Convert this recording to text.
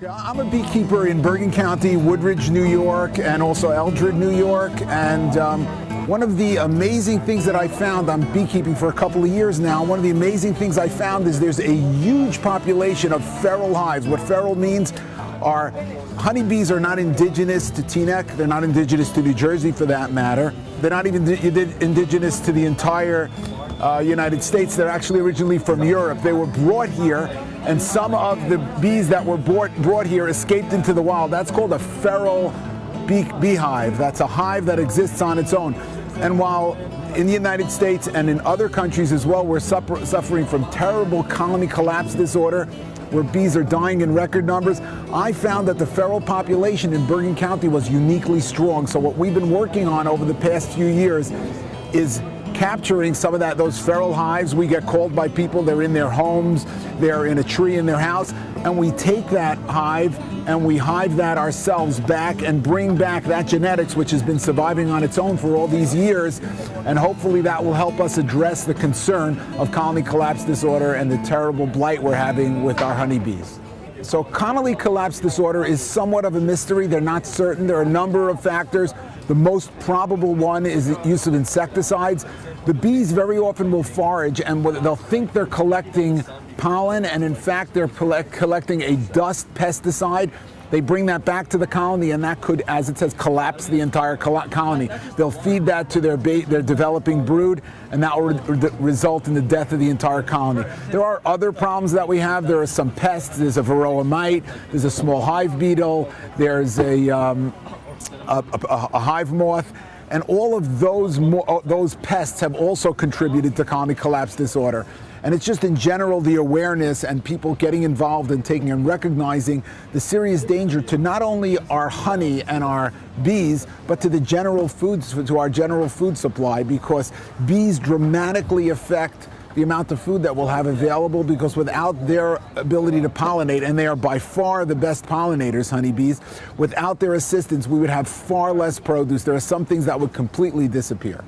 I'm a beekeeper in Bergen County, Woodridge, New York, and also Eldred, New York. And one of the amazing things that I found, I'm beekeeping for a couple of years now, one of the amazing things I found is there's a huge population of feral hives. What feral means are honeybees are not indigenous to Teaneck. They're not indigenous to New Jersey for that matter. They're not even indigenous to the entire United States. They're actually originally from Europe. They were brought here, and some of the bees that were brought here escaped into the wild. That's called a feral beehive. That's a hive that exists on its own. And while in the United States and in other countries as well, we're suffering from terrible colony collapse disorder, where bees are dying in record numbers, I found that the feral population in Bergen County was uniquely strong. So what we've been working on over the past few years is capturing some of those feral hives. We get called by people, they're in their homes, they're in a tree in their house, and we take that hive and we hive that ourselves back and bring back that genetics which has been surviving on its own for all these years, and hopefully that will help us address the concern of colony collapse disorder and the terrible blight we're having with our honeybees. So colony collapse disorder is somewhat of a mystery. They're not certain. There are a number of factors. The most probable one is the use of insecticides. The bees very often will forage and they'll think they're collecting pollen, and in fact they're collecting a dust pesticide. They bring that back to the colony, and that could, as it says, collapse the entire colony. They'll feed that to their developing brood, and that will result in the death of the entire colony. There are other problems that we have. There are some pests. There's a varroa mite. There's a small hive beetle. There's a hive moth. And all of those pests have also contributed to colony collapse disorder. And it's just in general the awareness and people getting involved and taking and recognizing the serious danger to not only our honey and our bees, but to the general foods, to our general food supply, because bees dramatically affect the amount of food that we'll have available, because without their ability to pollinate, and they are by far the best pollinators, honeybees, without their assistance we would have far less produce. There are some things that would completely disappear.